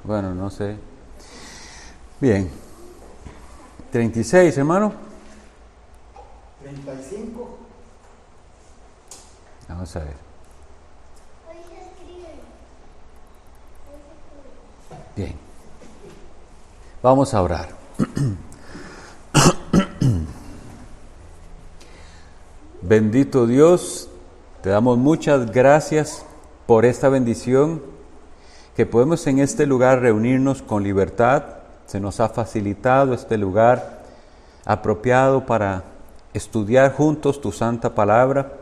Bueno, no sé. Bien. 36, hermano. 35. Vamos a ver. Bien. Vamos a orar. Bendito Dios, te damos muchas gracias por esta bendición, que podemos en este lugar reunirnos con libertad. Se nos ha facilitado este lugar apropiado para estudiar juntos tu santa palabra.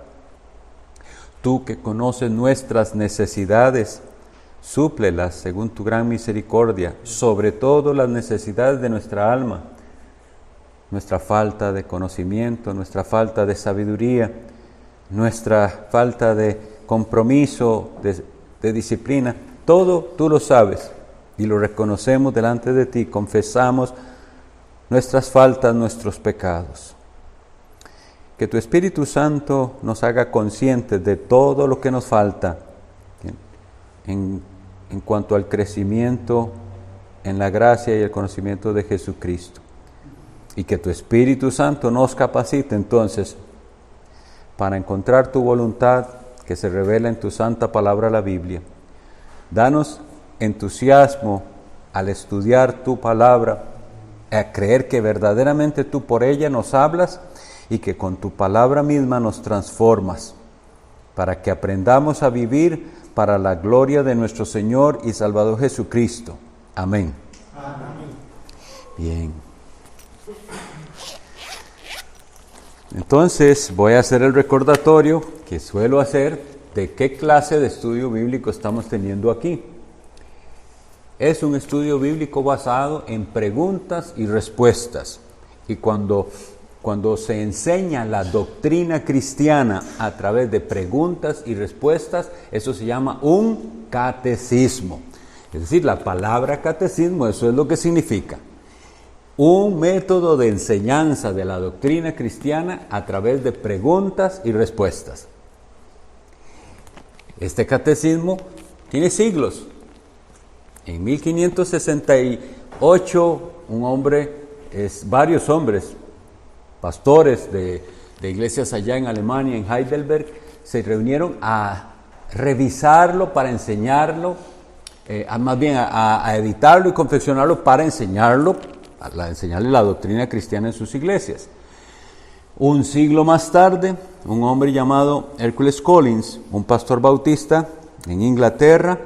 Tú que conoces nuestras necesidades, súplelas según tu gran misericordia, sobre todo las necesidades de nuestra alma, nuestra falta de conocimiento, nuestra falta de sabiduría, nuestra falta de compromiso, de disciplina. Todo tú lo sabes y lo reconocemos delante de ti, confesamos nuestras faltas, nuestros pecados. Que tu Espíritu Santo nos haga conscientes de todo lo que nos falta en cuanto al crecimiento en la gracia y el conocimiento de Jesucristo. Y que tu Espíritu Santo nos capacite entonces para encontrar tu voluntad que se revela en tu santa palabra, la Biblia. Danos entusiasmo al estudiar tu palabra, a creer que verdaderamente tú por ella nos hablas y que con tu palabra misma nos transformas, para que aprendamos a vivir para la gloria de nuestro Señor y Salvador Jesucristo. Amén. Amén. Bien. Entonces voy a hacer el recordatorio que suelo hacer de qué clase de estudio bíblico estamos teniendo aquí. Es un estudio bíblico basado en preguntas y respuestas. Y cuando se enseña la doctrina cristiana a través de preguntas y respuestas, eso se llama un catecismo. Es decir, la palabra catecismo, eso es lo que significa. Un método de enseñanza de la doctrina cristiana a través de preguntas y respuestas. Este catecismo tiene siglos. En 1568, varios hombres, pastores de iglesias allá en Alemania, en Heidelberg, se reunieron a revisarlo para enseñarlo, más bien a editarlo y confeccionarlo para enseñarle la doctrina cristiana en sus iglesias. Un siglo más tarde, un hombre llamado Hercules Collins, un pastor bautista en Inglaterra,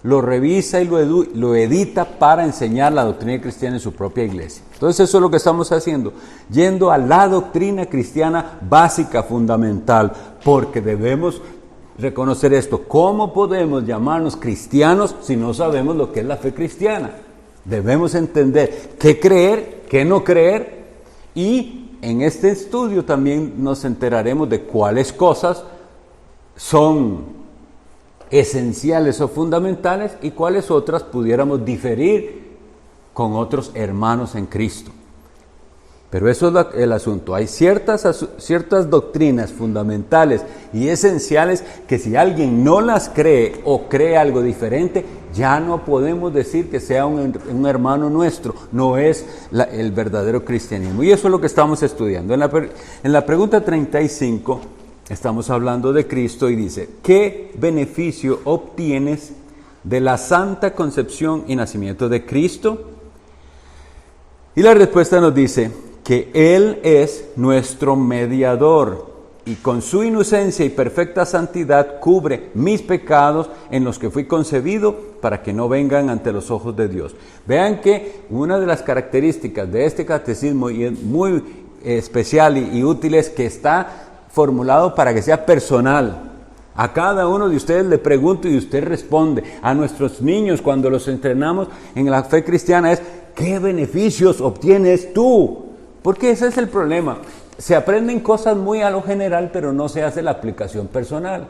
lo revisa y lo edita para enseñar la doctrina cristiana en su propia iglesia. Entonces eso es lo que estamos haciendo, yendo a la doctrina cristiana básica, fundamental, porque debemos reconocer esto. ¿Cómo podemos llamarnos cristianos si no sabemos lo que es la fe cristiana? Debemos entender qué creer, qué no creer, y en este estudio también nos enteraremos de cuáles cosas son esenciales o fundamentales y cuáles otras pudiéramos diferir con otros hermanos en Cristo. Pero eso es el asunto. Hay ciertas doctrinas fundamentales y esenciales que si alguien no las cree o cree algo diferente, ya no podemos decir que sea un hermano nuestro, no es el verdadero cristianismo. Y eso es lo que estamos estudiando. En la pregunta 35 estamos hablando de Cristo y dice, ¿qué beneficio obtienes de la santa concepción y nacimiento de Cristo? Y la respuesta nos dice que Él es nuestro mediador y con su inocencia y perfecta santidad cubre mis pecados en los que fui concebido para que no vengan ante los ojos de Dios. Vean que una de las características de este catecismo, y es muy especial y útil, es que está formulado para que sea personal. A cada uno de ustedes le pregunto y usted responde. A nuestros niños cuando los entrenamos en la fe cristiana es, ¿qué beneficios obtienes tú? Porque ese es el problema. Se aprenden cosas muy a lo general, pero no se hace la aplicación personal.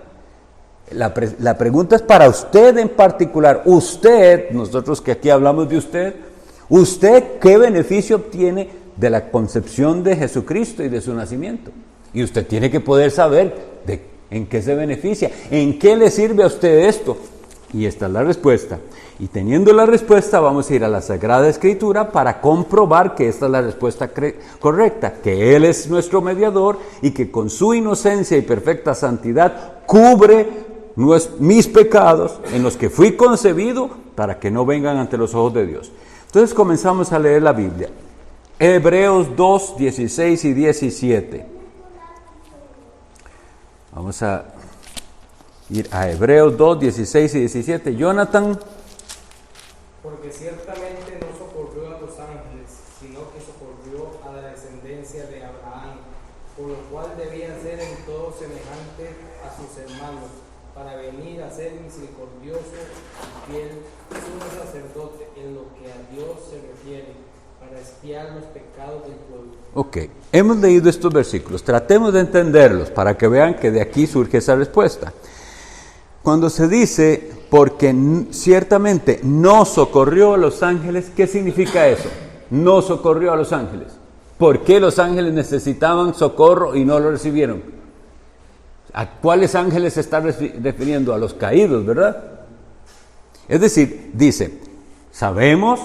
La pregunta es para usted en particular. Usted, nosotros que aquí hablamos de usted, ¿qué beneficio obtiene de la concepción de Jesucristo y de su nacimiento? Y usted tiene que poder saber en qué se beneficia, en qué le sirve a usted esto. Y esta es la respuesta. Y teniendo la respuesta, vamos a ir a la Sagrada Escritura para comprobar que esta es la respuesta correcta, que Él es nuestro mediador y que con su inocencia y perfecta santidad cubre mis pecados en los que fui concebido para que no vengan ante los ojos de Dios. Entonces comenzamos a leer la Biblia. Hebreos 2, 16 y 17. Vamos a ir a Hebreos 2, 16 y 17. Jonathan. Porque ciertamente no socorrió a los ángeles, sino que socorrió a la descendencia de Abraham, por lo cual debía ser en todo semejante a sus hermanos, para venir a ser misericordioso y fiel, sumo sacerdote en lo que a Dios se refiere, para expiar los pecados del pueblo. Ok, hemos leído estos versículos, tratemos de entenderlos para que vean que de aquí surge esa respuesta. Cuando se dice, porque ciertamente no socorrió a los ángeles, ¿qué significa eso? No socorrió a los ángeles. ¿Por qué los ángeles necesitaban socorro y no lo recibieron? ¿A cuáles ángeles se está refiriendo? A los caídos, ¿verdad? Es decir, dice, sabemos,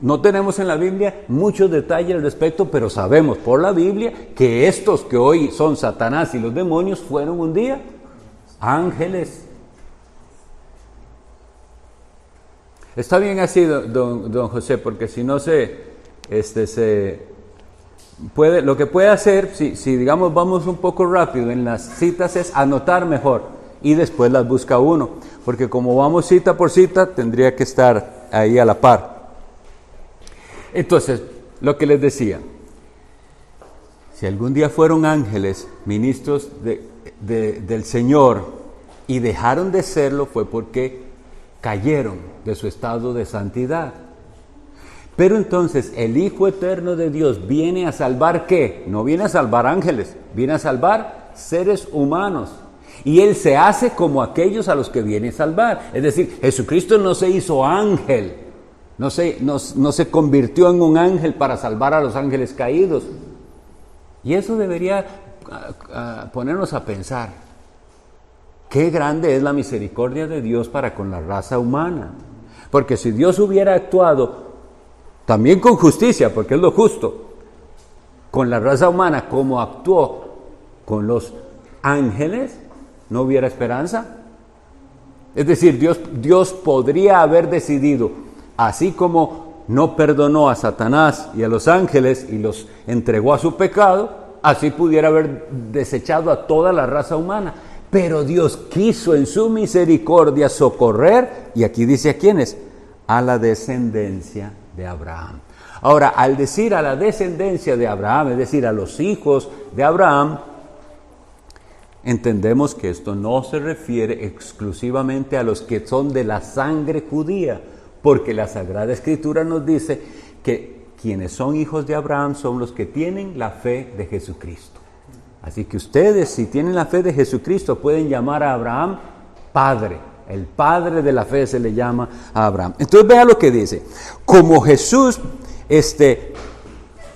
no tenemos en la Biblia muchos detalles al respecto, pero sabemos por la Biblia que estos que hoy son Satanás y los demonios fueron un día ángeles. Está bien así, don José, porque si no se puede, lo que puede hacer, si digamos vamos un poco rápido en las citas, es anotar mejor y después las busca uno, porque como vamos cita por cita, tendría que estar ahí a la par. Entonces, lo que les decía, si algún día fueron ángeles, ministros del Señor, y dejaron de serlo, fue porque cayeron de su estado de santidad. Pero entonces el Hijo Eterno de Dios viene a salvar ¿qué? No viene a salvar ángeles, viene a salvar seres humanos. Y Él se hace como aquellos a los que viene a salvar. Es decir, Jesucristo no se hizo ángel, no se convirtió en un ángel para salvar a los ángeles caídos. Y eso debería ponernos a pensar. Qué grande es la misericordia de Dios para con la raza humana. Porque si Dios hubiera actuado también con justicia, porque es lo justo, con la raza humana como actuó con los ángeles, no hubiera esperanza. Es decir, Dios podría haber decidido, así como no perdonó a Satanás y a los ángeles y los entregó a su pecado, así pudiera haber desechado a toda la raza humana. Pero Dios quiso en su misericordia socorrer, y aquí dice a quiénes, a la descendencia de Abraham. Ahora, al decir a la descendencia de Abraham, es decir, a los hijos de Abraham, entendemos que esto no se refiere exclusivamente a los que son de la sangre judía, porque la Sagrada Escritura nos dice que quienes son hijos de Abraham son los que tienen la fe de Jesucristo. Así que ustedes, si tienen la fe de Jesucristo, pueden llamar a Abraham Padre. El Padre de la fe se le llama a Abraham. Entonces vea lo que dice. Como Jesús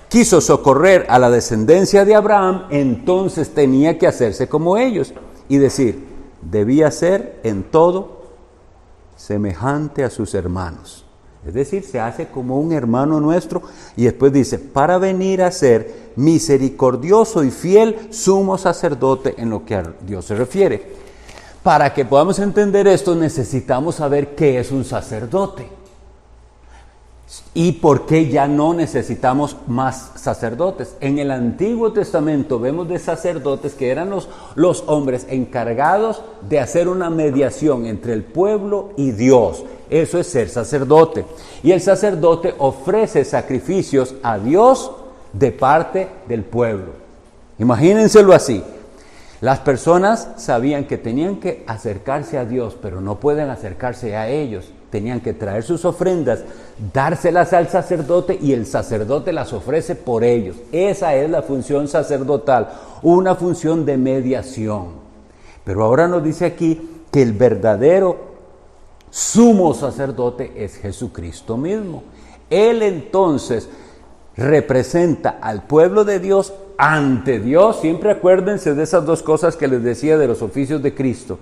quiso socorrer a la descendencia de Abraham, entonces tenía que hacerse como ellos. Y decir, debía ser en todo semejante a sus hermanos. Es decir, se hace como un hermano nuestro, y después dice, para venir a ser misericordioso y fiel sumo sacerdote en lo que a Dios se refiere. Para que podamos entender esto, necesitamos saber qué es un sacerdote y por qué ya no necesitamos más sacerdotes. En el Antiguo Testamento vemos de sacerdotes que eran los hombres encargados de hacer una mediación entre el pueblo y Dios. Eso es ser sacerdote. Y el sacerdote ofrece sacrificios a Dios de parte del pueblo. Imagínenselo así. Las personas sabían que tenían que acercarse a Dios, pero no pueden acercarse a ellos. Tenían que traer sus ofrendas, dárselas al sacerdote, y el sacerdote las ofrece por ellos. Esa es la función sacerdotal, una función de mediación. Pero ahora nos dice aquí que el verdadero sumo sacerdote es Jesucristo mismo. Él entonces representa al pueblo de Dios ante Dios. Siempre acuérdense de esas dos cosas que les decía de los oficios de Cristo.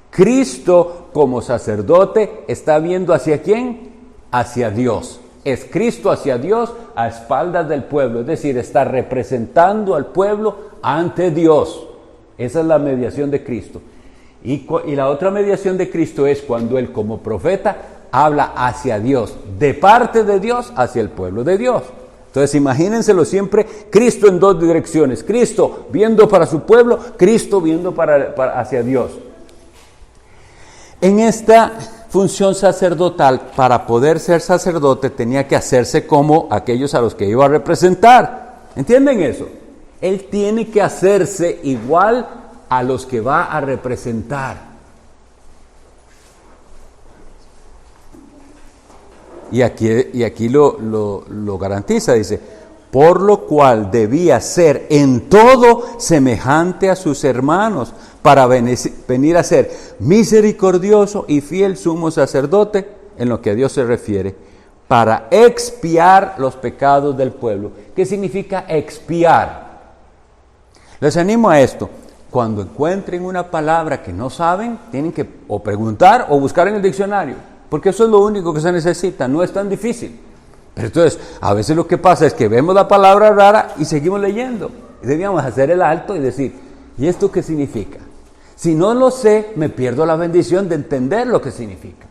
Cristo como sacerdote está viendo ¿hacia quién? Hacia Dios. Es Cristo hacia Dios a espaldas del pueblo, es decir, está representando al pueblo ante Dios. Esa es la mediación de Cristo. Y la otra mediación de Cristo es cuando Él como profeta habla hacia Dios, de parte de Dios hacia el pueblo de Dios. Entonces imagínenselo siempre, Cristo en dos direcciones, Cristo viendo para su pueblo, Cristo viendo hacia Dios. En esta función sacerdotal, para poder ser sacerdote tenía que hacerse como aquellos a los que iba a representar. ¿Entienden eso? Él tiene que hacerse igual a los que va a representar. Y aquí lo garantiza, dice, por lo cual debía ser en todo semejante a sus hermanos, para venir a ser misericordioso y fiel sumo sacerdote en lo que a Dios se refiere, para expiar los pecados del pueblo. ¿Qué significa expiar? Les animo a esto. Cuando encuentren una palabra que no saben, tienen que o preguntar o buscar en el diccionario, porque eso es lo único que se necesita, no es tan difícil. Pero entonces, a veces lo que pasa es que vemos la palabra rara y seguimos leyendo. Y debíamos hacer el alto y decir, ¿y esto qué significa? Si no lo sé, me pierdo la bendición de entender lo que significa.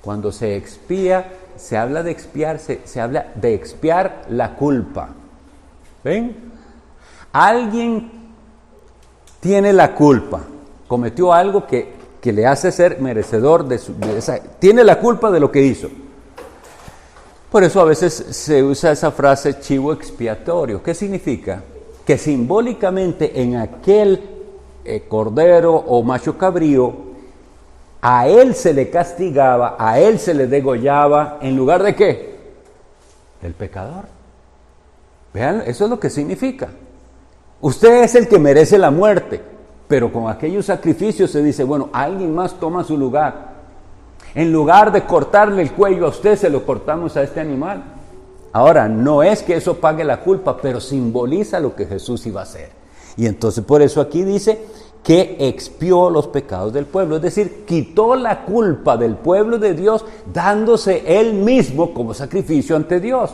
Cuando se expía, se habla de expiar, se habla de expiar la culpa. ¿Ven? Alguien tiene la culpa, cometió algo que le hace ser merecedor tiene la culpa de lo que hizo. Por eso a veces se usa esa frase chivo expiatorio. ¿Qué significa? Que simbólicamente en aquel cordero o macho cabrío, a él se le castigaba, a él se le degollaba, ¿en lugar de qué? Del pecador. Vean, eso es lo que significa. Usted es el que merece la muerte, pero con aquellos sacrificios se dice, bueno, alguien más toma su lugar. En lugar de cortarle el cuello a usted, se lo cortamos a este animal. Ahora, no es que eso pague la culpa, pero simboliza lo que Jesús iba a hacer. Y entonces por eso aquí dice que expió los pecados del pueblo, es decir, quitó la culpa del pueblo de Dios, dándose él mismo como sacrificio ante Dios.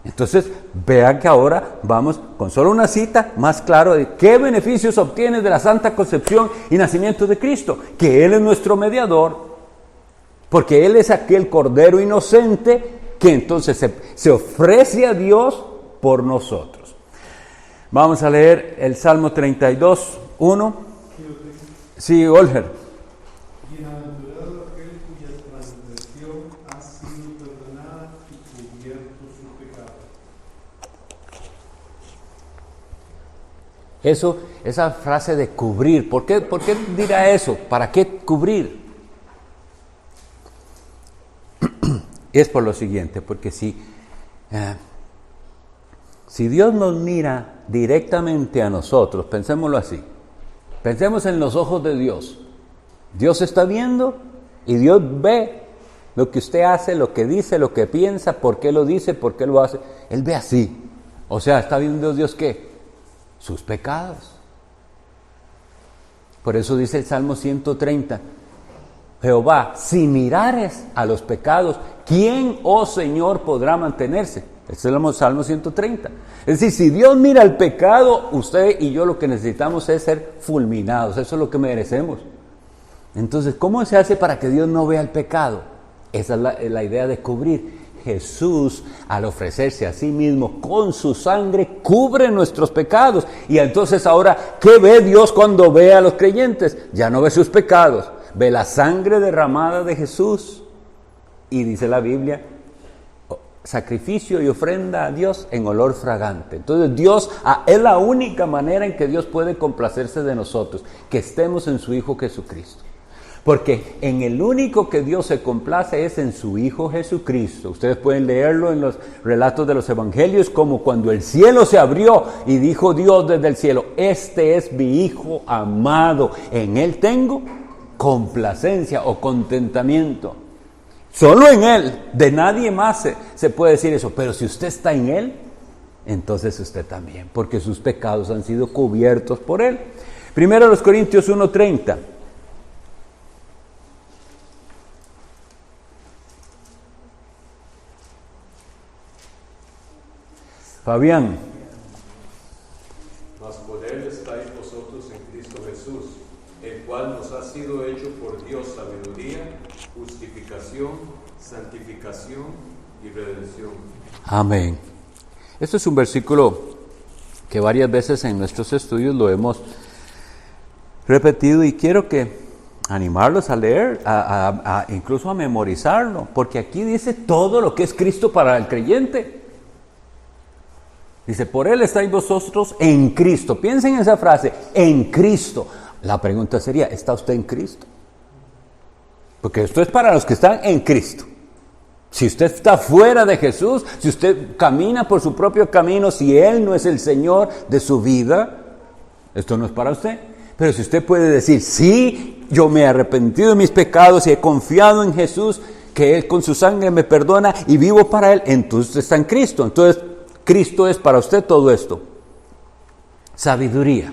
Entonces, vean que ahora vamos con solo una cita más claro de qué beneficios obtiene de la Santa Concepción y nacimiento de Cristo, que Él es nuestro mediador, porque Él es aquel Cordero inocente que entonces se ofrece a Dios por nosotros. Vamos a leer el Salmo 32, 1. Sí, Olger. Bienaventurado aquel cuya transgresión ha sido perdonada y cubierto su pecado. Esa frase de cubrir, ¿por qué dirá eso? ¿Para qué cubrir? Es por lo siguiente, porque si Dios nos mira directamente a nosotros, pensémoslo así, pensemos en los ojos de Dios. Dios está viendo y Dios ve lo que usted hace, lo que dice, lo que piensa, por qué lo dice, por qué lo hace. Él ve así. O sea, ¿está viendo Dios qué? Sus pecados. Por eso dice el Salmo 130, Jehová, si mirares a los pecados, ¿quién, oh Señor, podrá mantenerse? Este es el Salmo 130. Es decir, si Dios mira el pecado, usted y yo lo que necesitamos es ser fulminados. Eso es lo que merecemos. Entonces, ¿cómo se hace para que Dios no vea el pecado? Esa es la idea de cubrir. Jesús, al ofrecerse a sí mismo con su sangre, cubre nuestros pecados. Y entonces ahora, ¿qué ve Dios cuando ve a los creyentes? Ya no ve sus pecados, ve la sangre derramada de Jesús. Y dice la Biblia, sacrificio y ofrenda a Dios en olor fragante. Entonces Dios, es la única manera en que Dios puede complacerse de nosotros, que estemos en su Hijo Jesucristo. Porque en el único que Dios se complace es en su Hijo Jesucristo. Ustedes pueden leerlo en los relatos de los evangelios, como cuando el cielo se abrió y dijo Dios desde el cielo, este es mi Hijo amado, en Él tengo complacencia o contentamiento. Solo en Él, de nadie más se puede decir eso. Pero si usted está en Él, entonces usted también, porque sus pecados han sido cubiertos por Él. Primero los Corintios 1:30. Fabián. Mas por él estáis vosotros en Cristo Jesús, el cual nos ha sido hecho por Dios sabiduría, justificación, santificación y redención. Amén. Este es un versículo que varias veces en nuestros estudios lo hemos repetido y quiero que animarlos a leer, incluso a memorizarlo, porque aquí dice todo lo que es Cristo para el creyente. Dice, por él estáis vosotros en Cristo. Piensen en esa frase, en Cristo. La pregunta sería, ¿está usted en Cristo? Porque esto es para los que están en Cristo. Si usted está fuera de Jesús, si usted camina por su propio camino, si Él no es el Señor de su vida, esto no es para usted. Pero si usted puede decir, sí, yo me he arrepentido de mis pecados y he confiado en Jesús, que Él con su sangre me perdona y vivo para Él, entonces usted está en Cristo. Entonces, Cristo es para usted todo esto. Sabiduría,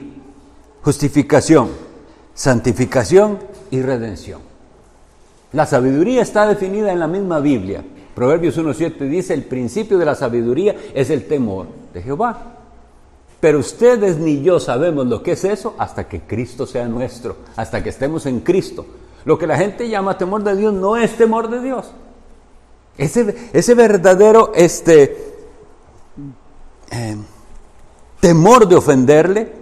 justificación, santificación y redención. La sabiduría está definida en la misma Biblia. Proverbios 1:7 dice, el principio de la sabiduría es el temor de Jehová. Pero ustedes ni yo sabemos lo que es eso hasta que Cristo sea nuestro, hasta que estemos en Cristo. Lo que la gente llama temor de Dios no es temor de Dios. Ese verdadero temor de ofenderle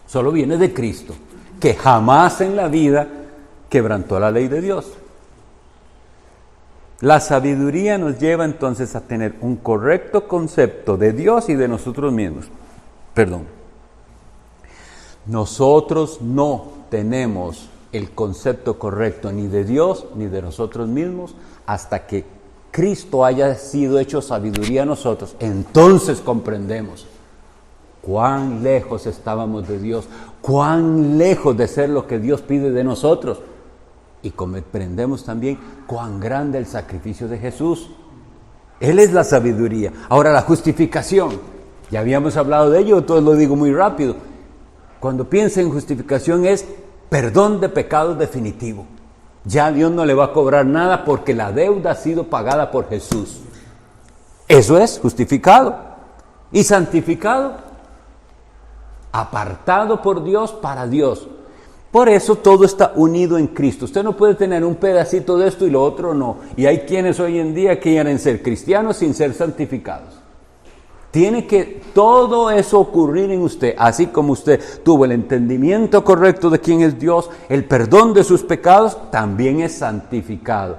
solo viene de Cristo, que jamás en la vida quebrantó la ley de Dios. La sabiduría nos lleva entonces a tener un correcto concepto de Dios y de nosotros mismos. Nosotros no tenemos el concepto correcto ni de Dios ni de nosotros mismos hasta que Cristo haya sido hecho sabiduría a nosotros. Entonces comprendemos cuán lejos estábamos de Dios, cuán lejos de ser lo que Dios pide de nosotros. Y comprendemos también cuán grande el sacrificio de Jesús. Él es la sabiduría. Ahora la justificación. Ya habíamos hablado de ello, entonces lo digo muy rápido. Cuando piensa en justificación es perdón de pecados definitivo. Ya Dios no le va a cobrar nada porque la deuda ha sido pagada por Jesús. Eso es justificado. Y santificado, apartado por Dios para Dios. Por eso todo está unido en Cristo. Usted no puede tener un pedacito de esto y lo otro no. Y hay quienes hoy en día quieren ser cristianos sin ser santificados. Tiene que todo eso ocurrir en usted, así como usted tuvo el entendimiento correcto de quién es Dios, el perdón de sus pecados, también es santificado,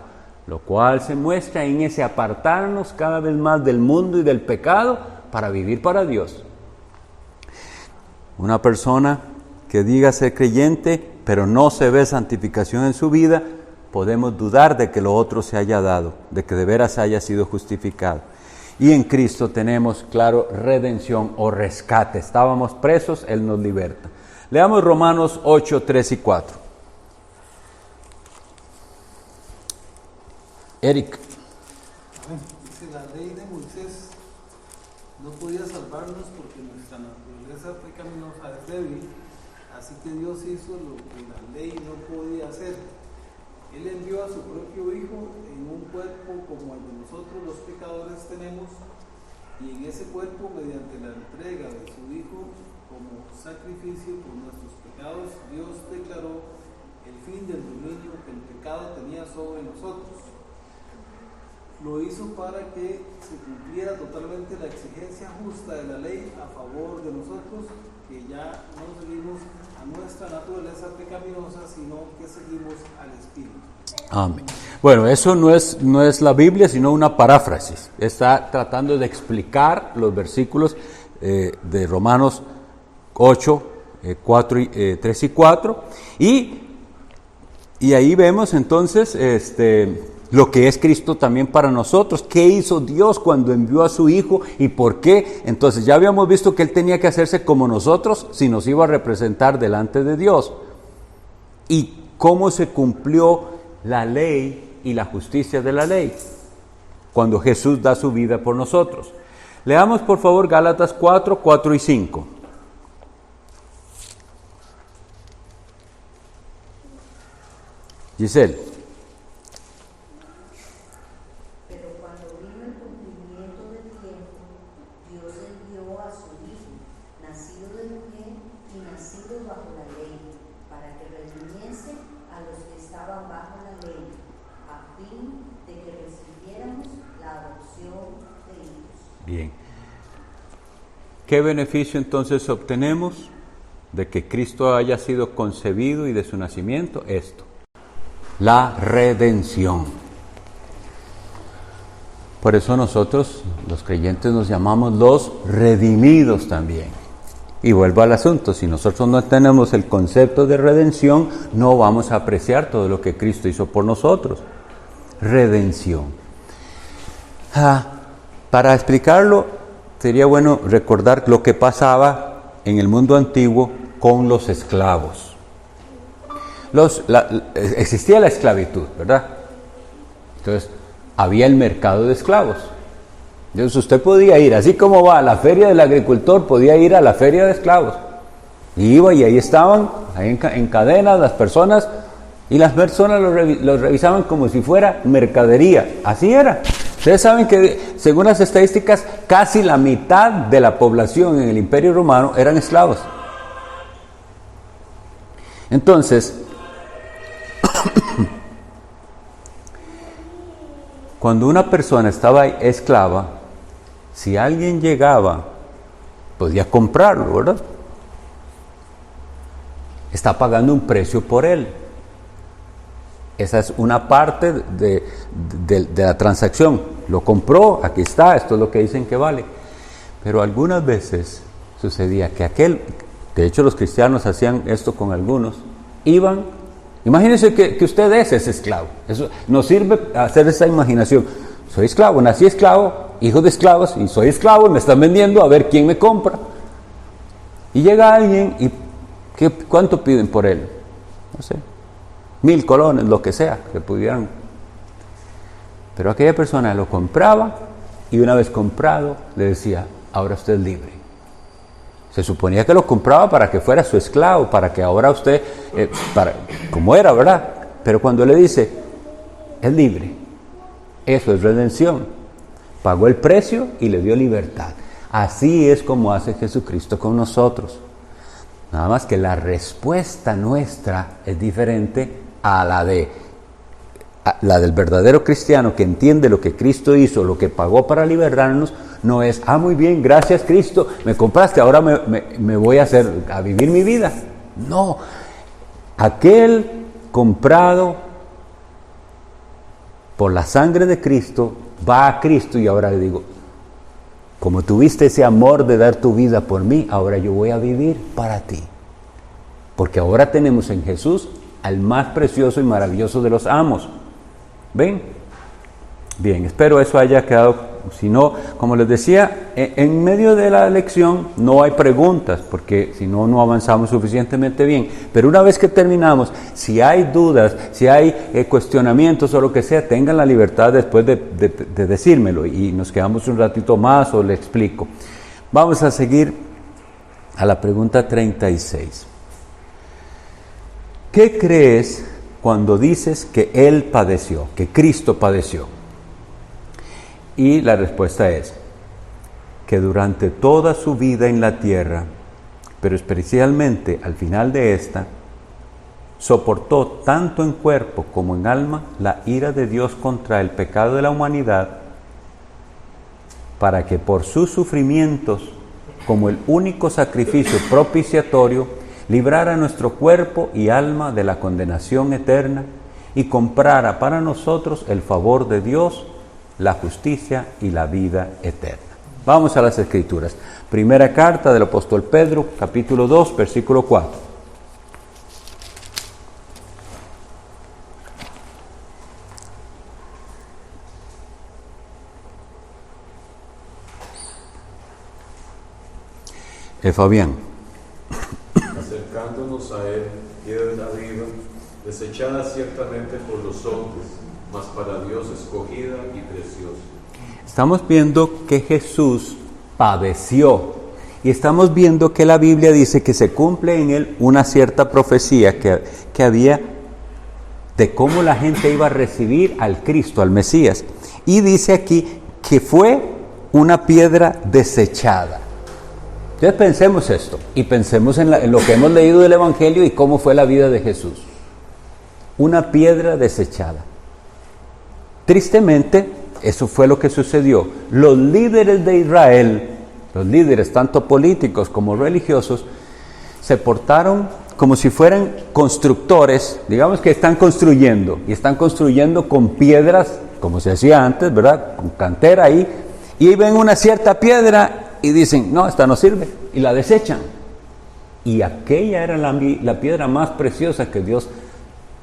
lo cual se muestra en ese apartarnos cada vez más del mundo y del pecado para vivir para Dios. Una persona que diga ser creyente, pero no se ve santificación en su vida, podemos dudar de que lo otro se haya dado, de que de veras haya sido justificado. Y en Cristo tenemos, claro, redención o rescate. Estábamos presos, Él nos liberta. Leamos Romanos 8, 3 y 4. Eric. Dice, la ley de Moisés no podía salvarnos porque nuestra naturaleza pecaminosa es débil, así que Dios hizo lo que la ley no podía hacer. Él envió a su propio Hijo en un cuerpo como el de nosotros los pecadores tenemos, y en ese cuerpo, mediante la entrega de su Hijo como sacrificio por nuestros pecados, Dios declaró el fin del dominio que el pecado tenía sobre nosotros. Lo hizo para que se cumpliera totalmente la exigencia justa de la ley a favor de nosotros, que ya no seguimos a nuestra naturaleza pecaminosa, sino que seguimos al Espíritu. Amén. Bueno, eso no es la Biblia, sino una paráfrasis. Está tratando de explicar los versículos de Romanos 8, 3 y 4. Y ahí vemos entonces lo que es Cristo también para nosotros. ¿Qué hizo Dios cuando envió a su Hijo y por qué? Entonces ya habíamos visto que Él tenía que hacerse como nosotros si nos iba a representar delante de Dios. ¿Y cómo se cumplió la ley y la justicia de la ley? Cuando Jesús da su vida por nosotros. Leamos por favor Gálatas 4, 4 y 5. Giselle. Pero cuando vino el cumplimiento del tiempo, Dios envió a su Hijo, nacido de mujer y nacido bajo la ley, para que redimiese a los que estaban bajo la ley, a fin de que recibiéramos la adopción de hijos. Bien. ¿Qué beneficio entonces obtenemos de que Cristo haya sido concebido y de su nacimiento? Esto, la redención. Por eso nosotros, los creyentes, nos llamamos los redimidos también. Y vuelvo al asunto, si nosotros no tenemos el concepto de redención, no vamos a apreciar todo lo que Cristo hizo por nosotros. Redención. Para explicarlo, sería bueno recordar lo que pasaba en el mundo antiguo con los esclavos. Existía la esclavitud, ¿verdad? Entonces, había el mercado de esclavos. Entonces, usted podía ir, así como va a la feria del agricultor, podía ir a la feria de esclavos. Y iba y ahí estaban, ahí en cadenas las personas, y las personas los revisaban como si fuera mercadería. Así era. Ustedes saben que, según las estadísticas, casi la mitad de la población en el Imperio Romano eran esclavos. Entonces, cuando una persona estaba esclava, si alguien llegaba, podía comprarlo, ¿verdad? Está pagando un precio por él. Esa es una parte de la transacción. Lo compró, aquí está, esto es lo que dicen que vale. Pero algunas veces sucedía que de hecho los cristianos hacían esto con algunos, iban, imagínense que usted es ese esclavo. Eso nos sirve hacer esa imaginación. Soy esclavo, nací esclavo, hijo de esclavos, y soy esclavo y me están vendiendo a ver quién me compra. Y llega alguien y ¿cuánto piden por él? No sé, 1,000 colones, lo que sea, que pudieran. Pero aquella persona lo compraba y una vez comprado le decía, ahora usted es libre. Se suponía que lo compraba para que fuera su esclavo, para que ahora usted, como era, ¿verdad? Pero cuando le dice, es libre, eso es redención. Pagó el precio y le dio libertad. Así es como hace Jesucristo con nosotros. Nada más que la respuesta nuestra es diferente a la del verdadero cristiano que entiende lo que Cristo hizo, lo que pagó para liberarnos. No es, muy bien, gracias Cristo, me compraste, ahora me voy a vivir mi vida. No, aquel comprado por la sangre de Cristo va a Cristo y ahora le digo, como tuviste ese amor de dar tu vida por mí, ahora yo voy a vivir para ti. Porque ahora tenemos en Jesús al más precioso y maravilloso de los amos. ¿Ven? Bien, espero eso haya quedado. Si no, como les decía, en medio de la lección no hay preguntas, porque si no, no avanzamos suficientemente bien. Pero una vez que terminamos, si hay dudas, si hay cuestionamientos o lo que sea, tengan la libertad después de decírmelo y nos quedamos un ratito más o le explico. Vamos a seguir a la pregunta 36. ¿Qué crees cuando dices que Él padeció, que Cristo padeció? Y la respuesta es que durante toda su vida en la tierra, pero especialmente al final de esta, soportó tanto en cuerpo como en alma la ira de Dios contra el pecado de la humanidad, para que por sus sufrimientos, como el único sacrificio propiciatorio, librara nuestro cuerpo y alma de la condenación eterna y comprara para nosotros el favor de Dios, la justicia y la vida eterna. Vamos a las Escrituras. Primera carta del apóstol Pedro, capítulo 2, versículo 4. Fabián. Acercándonos a él, piedra viva, desechada ciertamente por los hombres, mas para Dios escogida y preciosa. Estamos viendo que Jesús padeció y estamos viendo que la Biblia dice que se cumple en él una cierta profecía que había de cómo la gente iba a recibir al Cristo, al Mesías. Y dice aquí que fue una piedra desechada. Entonces pensemos esto, y pensemos en lo que hemos leído del Evangelio y cómo fue la vida de Jesús. Una piedra desechada. Tristemente, eso fue lo que sucedió. Los líderes de Israel, los líderes tanto políticos como religiosos, se portaron como si fueran constructores, digamos que están construyendo, y están construyendo con piedras, como se hacía antes, ¿verdad? Con cantera ahí, y ven una cierta piedra y dicen, no, esta no sirve, y la desechan. Y aquella era la piedra más preciosa que Dios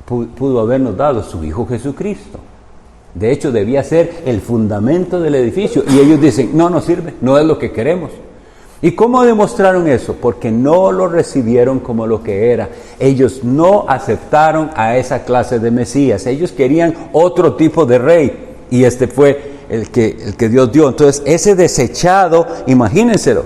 pudo habernos dado, su Hijo Jesucristo. De hecho, debía ser el fundamento del edificio, y ellos dicen, no, no sirve, no es lo que queremos. ¿Y cómo demostraron eso? Porque no lo recibieron como lo que era. Ellos no aceptaron a esa clase de Mesías. Ellos querían otro tipo de rey. Y este fue el que Dios dio. Entonces, ese desechado, imagínenselo,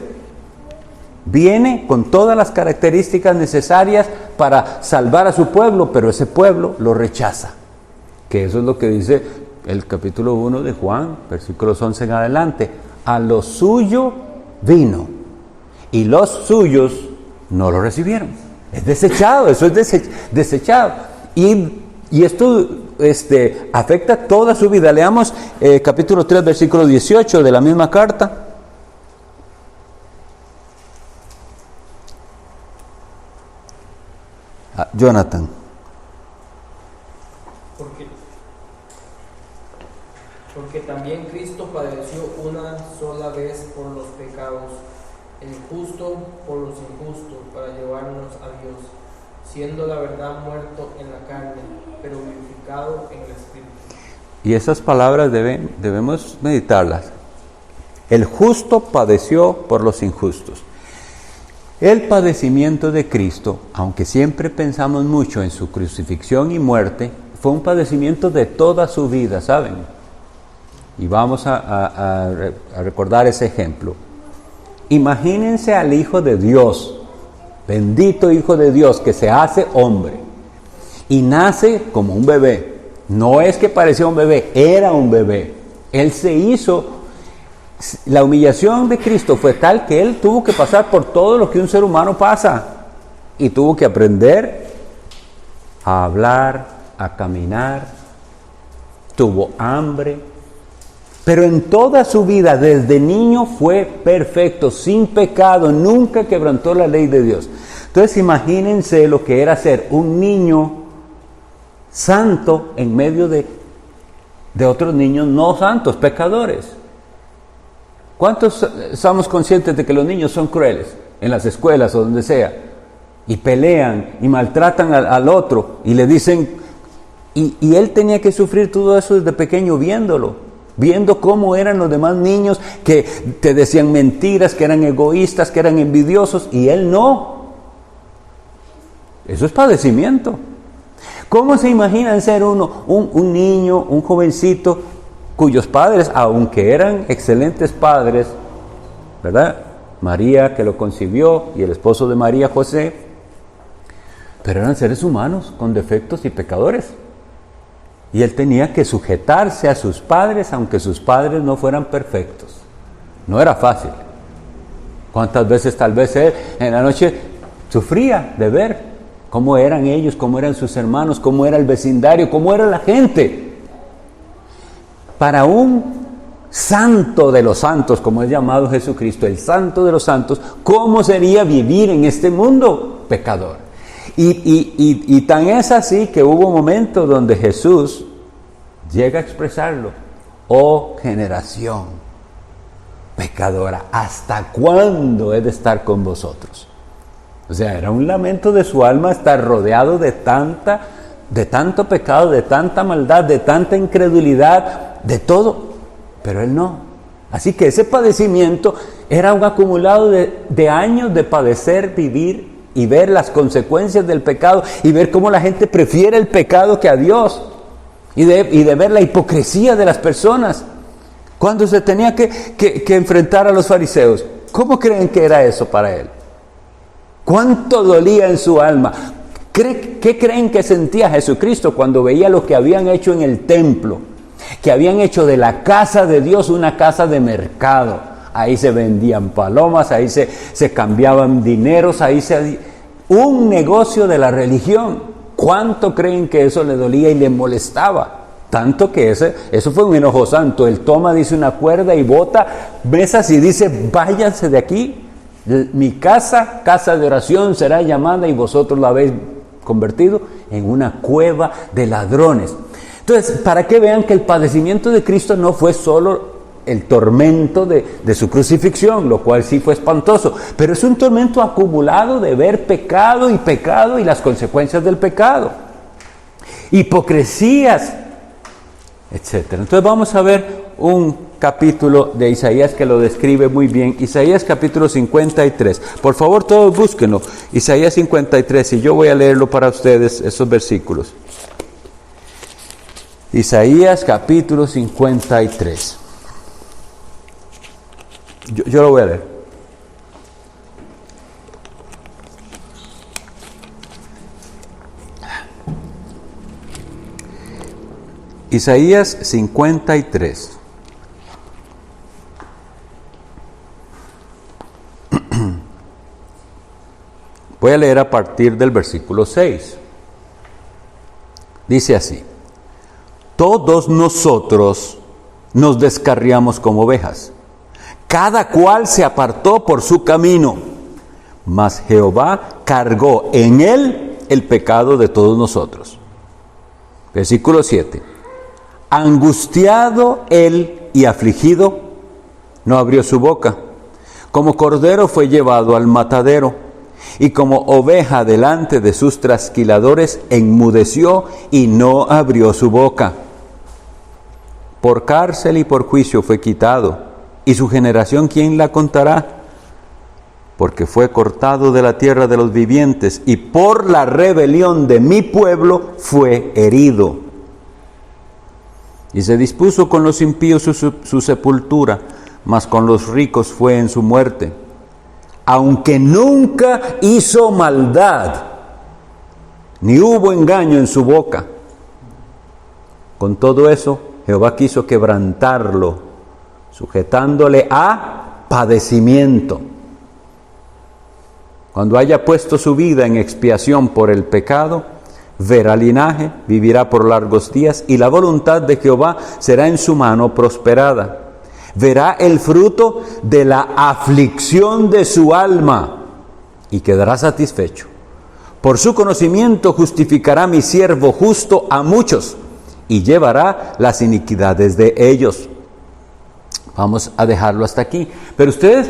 viene con todas las características necesarias para salvar a su pueblo, pero ese pueblo lo rechaza. Que eso es lo que dice el capítulo 1 de Juan, versículos 11 en adelante. A lo suyo vino, y los suyos no lo recibieron. Es desechado, eso es desechado. Y esto afecta toda su vida. Leamos capítulo 3, versículo 18 de la misma carta. Jonathan. Porque también Cristo padeció una sola vez por los pecados, el justo por los injustos, para llevarnos a Dios, siendo la verdad muerto en la carne, pero vivificado en el Espíritu. Y esas palabras debemos meditarlas. El justo padeció por los injustos. El padecimiento de Cristo, aunque siempre pensamos mucho en su crucifixión y muerte, fue un padecimiento de toda su vida, ¿saben? Y vamos a recordar ese ejemplo. Imagínense al Hijo de Dios, bendito Hijo de Dios, que se hace hombre y nace como un bebé. No es que parecía un bebé, era un bebé. Él se hizo, la humillación de Cristo fue tal que Él tuvo que pasar por todo lo que un ser humano pasa. Y tuvo que aprender a hablar, a caminar, tuvo hambre. Pero en toda su vida, desde niño, fue perfecto, sin pecado, nunca quebrantó la ley de Dios. Entonces imagínense lo que era ser un niño santo en medio de otros niños no santos, pecadores. ¿Cuántos somos conscientes de que los niños son crueles en las escuelas o donde sea? Y pelean y maltratan al otro y le dicen... Y él tenía que sufrir todo eso desde pequeño viendo cómo eran los demás niños que te decían mentiras, que eran egoístas, que eran envidiosos, y él no. Eso es padecimiento. ¿Cómo se imaginan ser un niño, un jovencito, cuyos padres, aunque eran excelentes padres, ¿verdad? María, que lo concibió, y el esposo de María, José, pero eran seres humanos con defectos y pecadores. Y él tenía que sujetarse a sus padres, aunque sus padres no fueran perfectos. No era fácil. ¿Cuántas veces tal vez él en la noche sufría de ver cómo eran ellos, cómo eran sus hermanos, cómo era el vecindario, cómo era la gente? Para un santo de los santos, como es llamado Jesucristo, el santo de los santos, ¿cómo sería vivir en este mundo pecador? Y tan es así que hubo un momento donde Jesús llega a expresarlo: oh generación pecadora, ¿hasta cuándo he de estar con vosotros? O sea, era un lamento de su alma estar rodeado de tanto pecado, de tanta maldad, de tanta incredulidad, de todo, pero él no. Así que ese padecimiento era un acumulado de años de padecer, vivir y ver las consecuencias del pecado, y ver cómo la gente prefiere el pecado que a Dios, y de ver la hipocresía de las personas. Cuando se tenía que enfrentar a los fariseos, ¿cómo creen que era eso para él? ¿Cuánto dolía en su alma? ¿Qué creen que sentía Jesucristo cuando veía lo que habían hecho en el templo? Que habían hecho de la casa de Dios una casa de mercado. Ahí se vendían palomas, ahí se cambiaban dineros, un negocio de la religión. ¿Cuánto creen que eso le dolía y le molestaba? Tanto que eso fue un enojo santo. Él toma, dice, una cuerda y bota mesas y dice, váyanse de aquí. Mi casa de oración será llamada y vosotros la habéis convertido en una cueva de ladrones. Entonces, para que vean que el padecimiento de Cristo no fue solo el tormento de su crucifixión, lo cual sí fue espantoso, pero es un tormento acumulado de ver pecado y las consecuencias del pecado, hipocresías, etc. Entonces vamos a ver un capítulo de Isaías que lo describe muy bien. Isaías capítulo 53. Por favor, todos búsquenlo. Isaías 53, y yo voy a leerlo para ustedes, esos versículos. Isaías capítulo 53. Yo lo voy a leer. Isaías 53. Voy a leer a partir del versículo 6. Dice así: todos nosotros nos descarriamos como ovejas, cada cual se apartó por su camino, mas Jehová cargó en él el pecado de todos nosotros. Versículo 7. Angustiado él y afligido, no abrió su boca. Como cordero fue llevado al matadero, y como oveja delante de sus trasquiladores enmudeció y no abrió su boca. Por cárcel y por juicio fue quitado, y su generación ¿quién la contará? Porque fue cortado de la tierra de los vivientes, y por la rebelión de mi pueblo fue herido. Y se dispuso con los impíos su sepultura, mas con los ricos fue en su muerte. Aunque nunca hizo maldad, ni hubo engaño en su boca. Con todo eso, Jehová quiso quebrantarlo, sujetándole a padecimiento. Cuando haya puesto su vida en expiación por el pecado, verá linaje, vivirá por largos días, y la voluntad de Jehová será en su mano prosperada. Verá el fruto de la aflicción de su alma y quedará satisfecho. Por su conocimiento justificará mi siervo justo a muchos y llevará las iniquidades de ellos. Vamos a dejarlo hasta aquí. Pero ustedes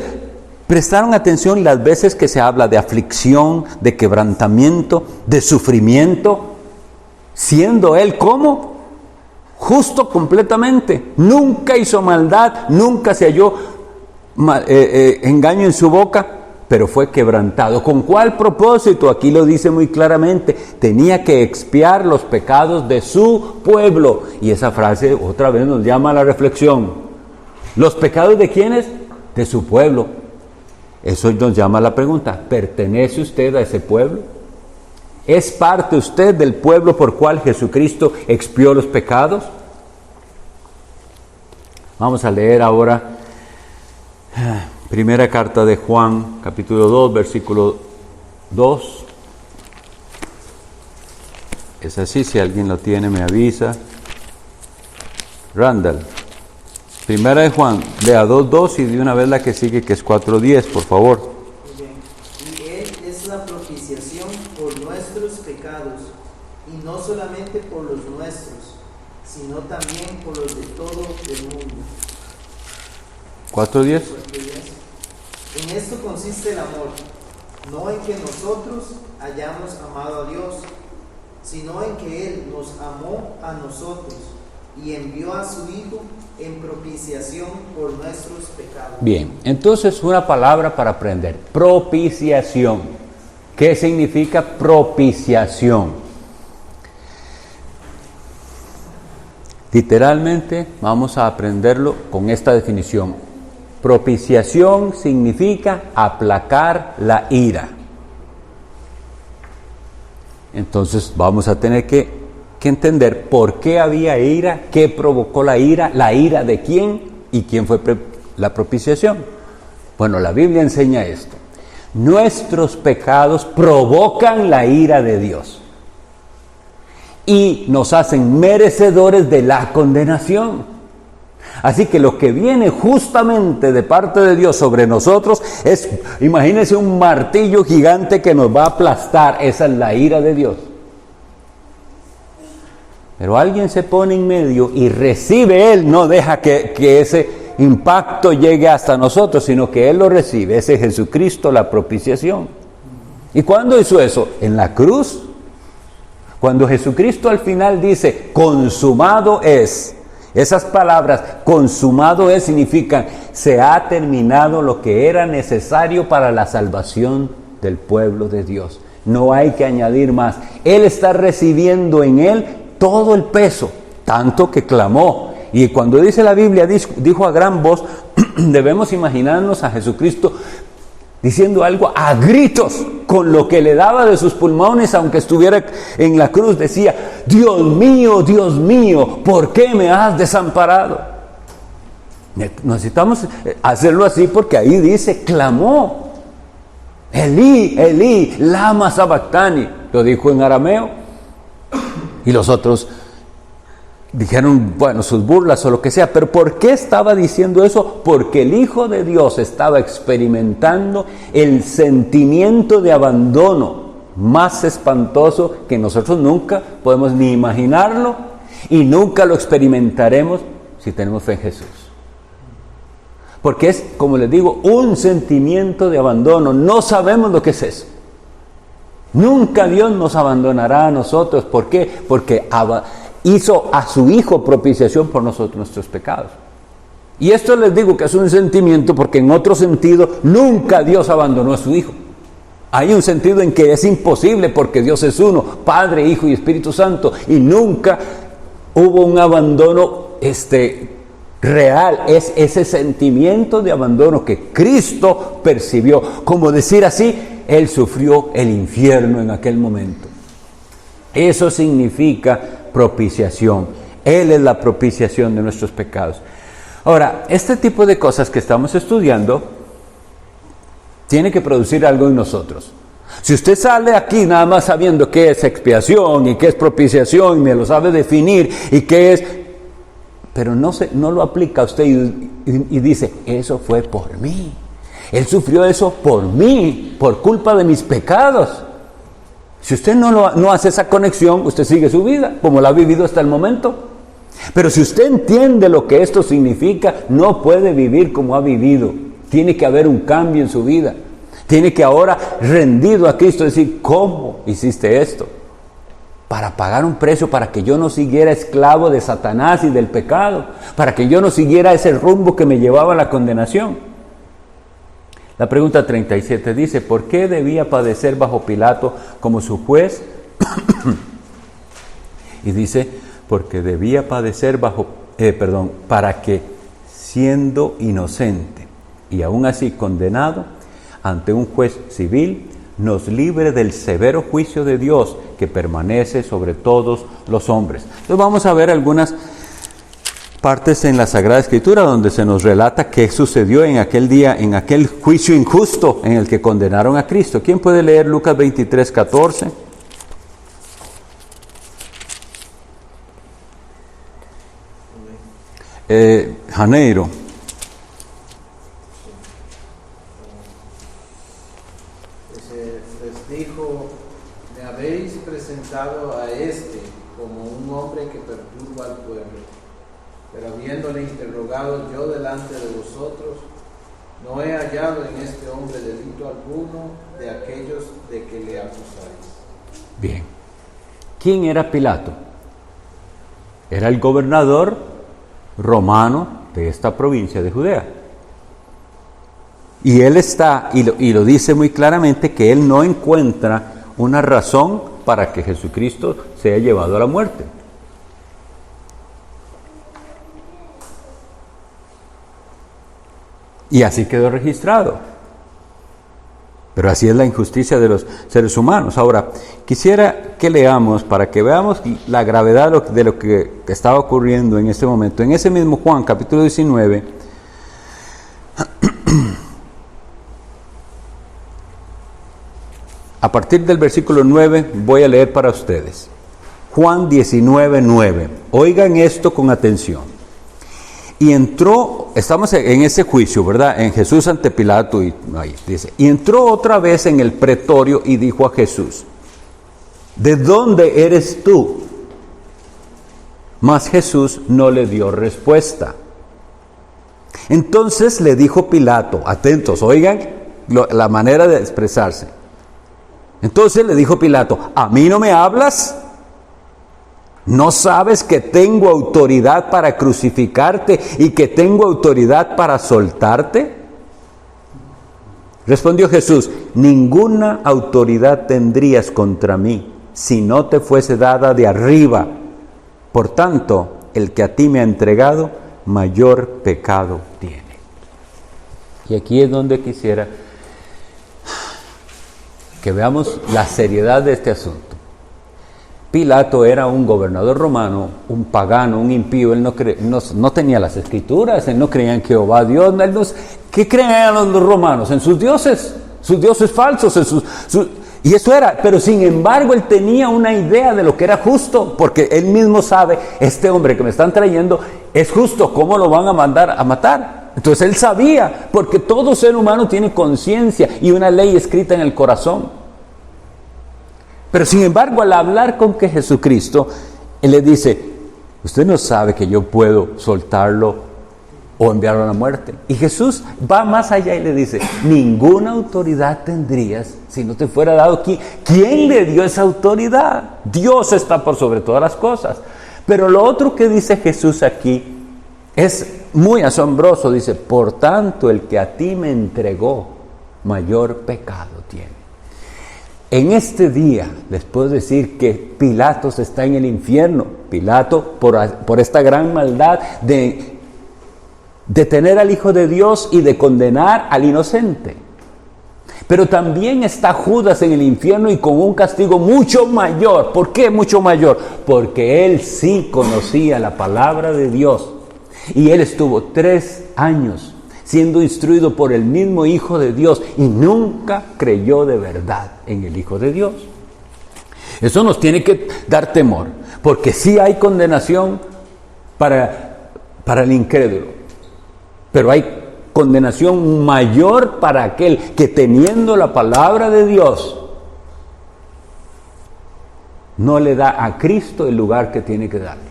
prestaron atención las veces que se habla de aflicción, de quebrantamiento, de sufrimiento, siendo él ¿cómo? Justo completamente, nunca hizo maldad, nunca se halló engaño en su boca, pero fue quebrantado. ¿Con cuál propósito? Aquí lo dice muy claramente, tenía que expiar los pecados de su pueblo. Y esa frase otra vez nos llama a la reflexión. ¿Los pecados de quiénes? De su pueblo. Eso nos llama a la pregunta, ¿pertenece usted a ese pueblo? ¿Es parte usted del pueblo por cual Jesucristo expió los pecados? Vamos a leer ahora primera carta de Juan, capítulo 2, versículo 2. Es así, si alguien lo tiene me avisa. Randall. Primera de Juan, lea 2:2 y de una vez la que sigue, que es 4:10, por favor. Y Él es la propiciación por nuestros pecados, y no solamente por los nuestros, sino también por los de todo el mundo. 4:10. En esto consiste el amor, no en que nosotros hayamos amado a Dios, sino en que Él nos amó a nosotros y envió a su Hijo en propiciación por nuestros pecados. Bien, entonces una palabra para aprender, propiciación. ¿Qué significa propiciación? Literalmente vamos a aprenderlo con esta definición. Propiciación significa aplacar la ira. Entonces vamos a tener que entender por qué había ira, qué provocó la ira de quién y quién fue la propiciación. Bueno, la Biblia enseña esto. Nuestros pecados provocan la ira de Dios y nos hacen merecedores de la condenación. Así que lo que viene justamente de parte de Dios sobre nosotros es, imagínense, un martillo gigante que nos va a aplastar. Esa es la ira de Dios. Pero alguien se pone en medio y recibe Él, no deja que ese impacto llegue hasta nosotros, sino que Él lo recibe. Ese es Jesucristo, la propiciación. ¿Y cuándo hizo eso? En la cruz. Cuando Jesucristo al final dice, consumado es. Esas palabras, consumado es, significan, se ha terminado lo que era necesario para la salvación del pueblo de Dios. No hay que añadir más. Él está recibiendo en Él todo el peso, tanto que clamó. Y cuando dice la Biblia, dijo a gran voz, debemos imaginarnos a Jesucristo diciendo algo a gritos, con lo que le daba de sus pulmones, aunque estuviera en la cruz, decía, Dios mío, ¿por qué me has desamparado? Necesitamos hacerlo así porque ahí dice, clamó, Elí, Elí, lama sabactani, lo dijo en arameo, y los otros dijeron, bueno, sus burlas o lo que sea, pero ¿por qué estaba diciendo eso? Porque el Hijo de Dios estaba experimentando el sentimiento de abandono más espantoso que nosotros nunca podemos ni imaginarlo y nunca lo experimentaremos si tenemos fe en Jesús. Porque es, como les digo, un sentimiento de abandono. No sabemos lo que es eso. Nunca Dios nos abandonará a nosotros. ¿Por qué? Porque hizo a su Hijo propiciación por nosotros, nuestros pecados. Y esto les digo que es un sentimiento porque en otro sentido nunca Dios abandonó a su Hijo. Hay un sentido en que es imposible porque Dios es uno, Padre, Hijo y Espíritu Santo, y nunca hubo un abandono real. Es ese sentimiento de abandono que Cristo percibió. Como decir así, Él sufrió el infierno en aquel momento. Eso significa propiciación. Él es la propiciación de nuestros pecados. Ahora, este tipo de cosas que estamos estudiando tiene que producir algo en nosotros. Si usted sale aquí nada más sabiendo qué es expiación y qué es propiciación, y me lo sabe definir y qué es, pero no lo aplica a usted y dice, eso fue por mí. Él sufrió eso por mí, por culpa de mis pecados. Si usted no hace esa conexión, usted sigue su vida, como la ha vivido hasta el momento. Pero si usted entiende lo que esto significa, no puede vivir como ha vivido. Tiene que haber un cambio en su vida. Tiene que ahora, rendido a Cristo, decir, ¿cómo hiciste esto? Para pagar un precio, para que yo no siguiera esclavo de Satanás y del pecado, para que yo no siguiera ese rumbo que me llevaba a la condenación. La pregunta 37 dice, ¿por qué debía padecer bajo Pilato como su juez? Y dice, porque debía padecer para que, siendo inocente y aún así condenado ante un juez civil, nos libre del severo juicio de Dios que permanece sobre todos los hombres. Entonces vamos a ver algunas partes en la Sagrada Escritura donde se nos relata qué sucedió en aquel día, en aquel juicio injusto en el que condenaron a Cristo. ¿Quién puede leer Lucas 23, 14? Janeiro. Les dijo, me habéis presentado a este como un hombre que perturba al pueblo. Pero habiéndole interrogado yo delante de vosotros, no he hallado en este hombre delito alguno de aquellos de que le acusáis. Bien. ¿Quién era Pilato? Era el gobernador romano de esta provincia de Judea. Y él está, y lo dice muy claramente, que él no encuentra una razón para que Jesucristo sea llevado a la muerte. Y así quedó registrado. Pero así es la injusticia de los seres humanos. Ahora, quisiera que leamos para que veamos la gravedad de lo que estaba ocurriendo en este momento. En ese mismo Juan, capítulo 19, a partir del versículo 9 voy a leer para ustedes. Juan 19, 9. Oigan esto con atención. Y entró, estamos en ese juicio, ¿verdad? En Jesús ante Pilato, y ahí dice, y entró otra vez en el pretorio y dijo a Jesús, ¿de dónde eres tú? Mas Jesús no le dio respuesta. Entonces le dijo Pilato, atentos, oigan la manera de expresarse. Entonces le dijo Pilato, ¿a mí no me hablas? ¿No sabes que tengo autoridad para crucificarte y que tengo autoridad para soltarte? Respondió Jesús, ninguna autoridad tendrías contra mí si no te fuese dada de arriba. Por tanto, el que a ti me ha entregado, mayor pecado tiene. Y aquí es donde quisiera que veamos la seriedad de este asunto. Pilato era un gobernador romano, un pagano, un impío. Él no tenía las escrituras, él no creía en Jehová Dios. ¿Qué creían los romanos? En sus dioses falsos. Y eso era, pero sin embargo él tenía una idea de lo que era justo, porque él mismo sabe, este hombre que me están trayendo es justo, ¿cómo lo van a mandar a matar? Entonces él sabía, porque todo ser humano tiene conciencia y una ley escrita en el corazón. Pero sin embargo, al hablar con que Jesucristo, Él le dice, usted no sabe que yo puedo soltarlo o enviarlo a la muerte. Y Jesús va más allá y le dice, ninguna autoridad tendrías si no te fuera dado aquí. ¿Quién le dio esa autoridad? Dios está por sobre todas las cosas. Pero lo otro que dice Jesús aquí es muy asombroso. Dice, por tanto, el que a ti me entregó, mayor pecado tiene. En este día les puedo decir que Pilatos está en el infierno. Pilato, por esta gran maldad de detener al Hijo de Dios y de condenar al inocente. Pero también está Judas en el infierno y con un castigo mucho mayor. ¿Por qué mucho mayor? Porque él sí conocía la palabra de Dios. Y él estuvo 3 años siendo instruido por el mismo Hijo de Dios y nunca creyó de verdad en el Hijo de Dios. Eso nos tiene que dar temor, porque sí hay condenación para el incrédulo, pero hay condenación mayor para aquel que teniendo la palabra de Dios no le da a Cristo el lugar que tiene que darle.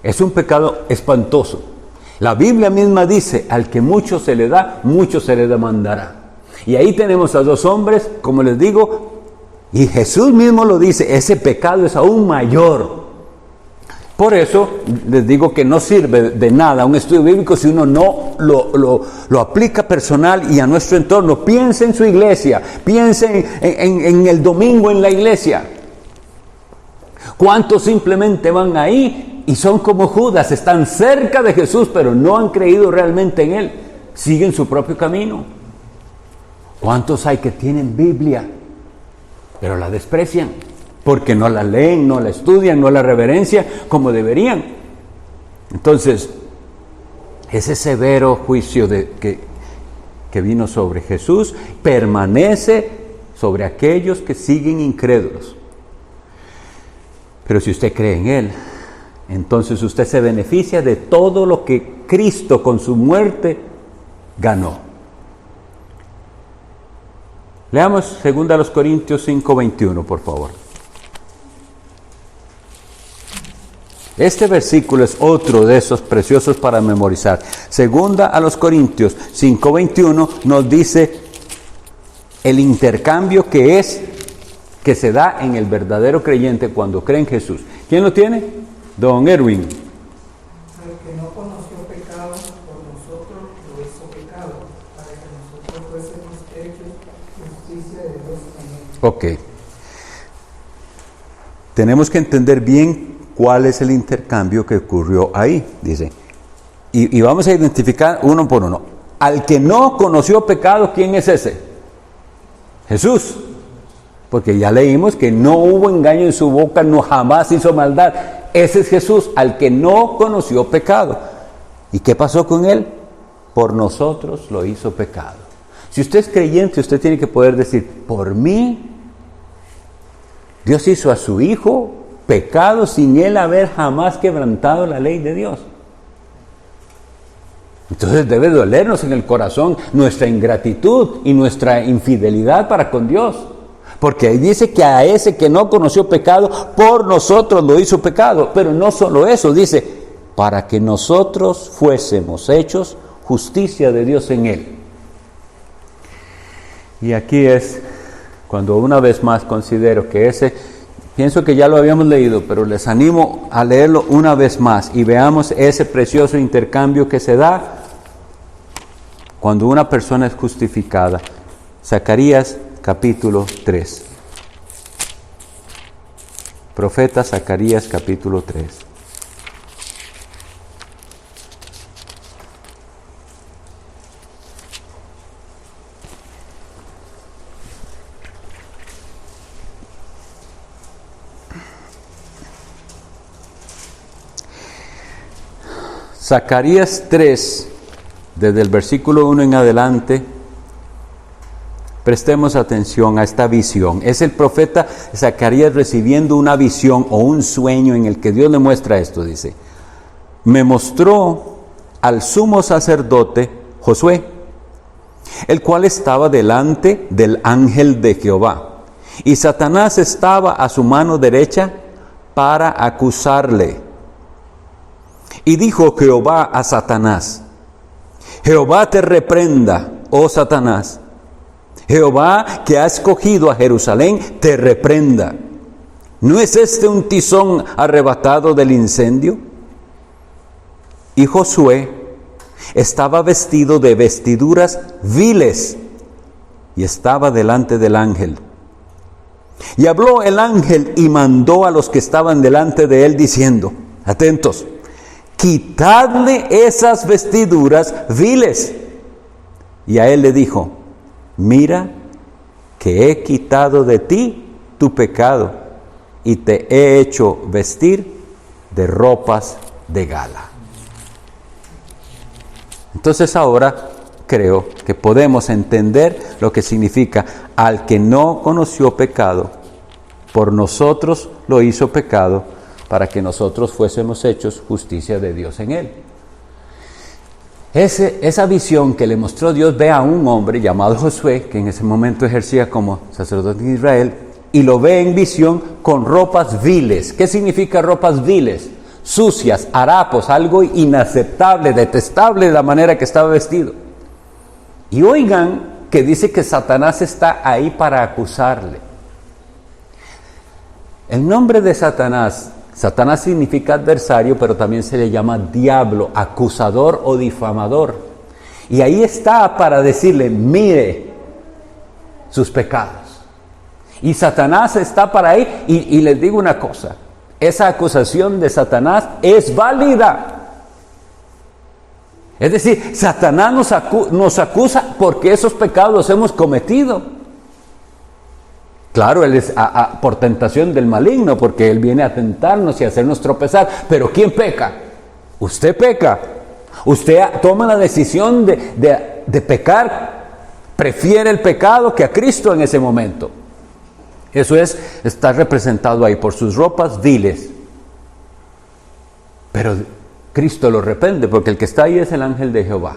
Es un pecado espantoso. La Biblia misma dice, al que mucho se le da, mucho se le demandará. Y ahí tenemos a 2 hombres, como les digo, y Jesús mismo lo dice, ese pecado es aún mayor. Por eso les digo que no sirve de nada un estudio bíblico si uno no lo aplica personal y a nuestro entorno. Piense en su iglesia, piense en el domingo en la iglesia. ¿Cuántos simplemente van ahí y son como Judas, están cerca de Jesús, pero no han creído realmente en Él? Siguen su propio camino. ¿Cuántos hay que tienen Biblia, pero la desprecian? Porque no la leen, no la estudian, no la reverencian como deberían. Entonces, ese severo juicio que vino sobre Jesús permanece sobre aquellos que siguen incrédulos. Pero si usted cree en Él, entonces usted se beneficia de todo lo que Cristo con su muerte ganó. Leamos 2 Corintios 5:21, por favor. Este versículo es otro de esos preciosos para memorizar. 2 Corintios 5:21 nos dice el intercambio que se da en el verdadero creyente cuando cree en Jesús. ¿Quién lo tiene? Don Erwin. El que no conoció pecado, por nosotros lo hizo pecado, para que nosotros fuésemos hechos justicia de Dios en él. Ok. Tenemos que entender bien cuál es el intercambio que ocurrió ahí, dice. Y vamos a identificar uno por uno. Al que no conoció pecado, ¿quién es ese? Jesús. Porque ya leímos que no hubo engaño en su boca, no jamás hizo maldad. Ese es Jesús, al que no conoció pecado. ¿Y qué pasó con él? Por nosotros lo hizo pecado. Si usted es creyente, usted tiene que poder decir, por mí, Dios hizo a su Hijo pecado sin él haber jamás quebrantado la ley de Dios. Entonces debe dolernos en el corazón nuestra ingratitud y nuestra infidelidad para con Dios. Porque ahí dice que a ese que no conoció pecado, por nosotros lo hizo pecado. Pero no solo eso, dice, para que nosotros fuésemos hechos justicia de Dios en él. Y aquí es cuando una vez más considero que pienso que ya lo habíamos leído, pero les animo a leerlo una vez más y veamos ese precioso intercambio que se da cuando una persona es justificada. Zacarías capítulo 3. Profeta Zacarías capítulo 3. Zacarías 3, desde el versículo 1 en adelante, prestemos atención a esta visión. Es el profeta Zacarías recibiendo una visión o un sueño en el que Dios le muestra esto, dice. Me mostró al sumo sacerdote Josué, el cual estaba delante del ángel de Jehová, y Satanás estaba a su mano derecha para acusarle. Y dijo Jehová a Satanás, Jehová te reprenda, oh Satanás. Jehová que ha escogido a Jerusalén te reprenda. ¿No es este un tizón arrebatado del incendio? Y Josué estaba vestido de vestiduras viles y estaba delante del ángel. Y habló el ángel y mandó a los que estaban delante de él diciendo, atentos, quitadle esas vestiduras viles. Y a él le dijo, mira que he quitado de ti tu pecado y te he hecho vestir de ropas de gala. Entonces ahora creo que podemos entender lo que significa al que no conoció pecado, por nosotros lo hizo pecado, para que nosotros fuésemos hechos justicia de Dios en él. Esa visión que le mostró Dios, ve a un hombre llamado Josué, que en ese momento ejercía como sacerdote en Israel, y lo ve en visión con ropas viles. ¿Qué significa ropas viles? Sucias, harapos, algo inaceptable, detestable de la manera que estaba vestido. Y oigan que dice que Satanás está ahí para acusarle. El nombre de Satanás significa adversario, pero también se le llama diablo, acusador o difamador. Y ahí está para decirle, mire sus pecados. Y Satanás está para ahí, y les digo una cosa, esa acusación de Satanás es válida. Es decir, Satanás nos acusa porque esos pecados los hemos cometido. Claro, él es por tentación del maligno, porque él viene a tentarnos y a hacernos tropezar. Pero ¿quién peca? Usted peca. Usted toma la decisión de pecar. Prefiere el pecado que a Cristo en ese momento. Eso está representado ahí por sus ropas viles. Pero Cristo lo reprende, porque el que está ahí es el ángel de Jehová.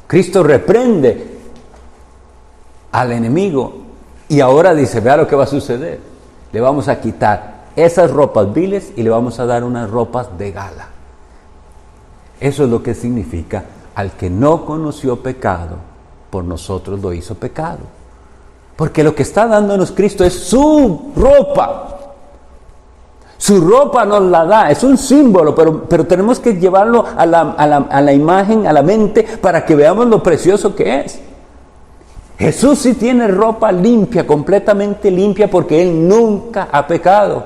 Cristo reprende al enemigo. Y ahora dice, vea lo que va a suceder. Le vamos a quitar esas ropas viles y le vamos a dar unas ropas de gala. Eso es lo que significa, al que no conoció pecado, por nosotros lo hizo pecado. Porque lo que está dándonos Cristo es su ropa. Su ropa nos la da, es un símbolo, pero tenemos que llevarlo a la imagen, a la mente, para que veamos lo precioso que es. Jesús sí tiene ropa limpia, completamente limpia, porque Él nunca ha pecado.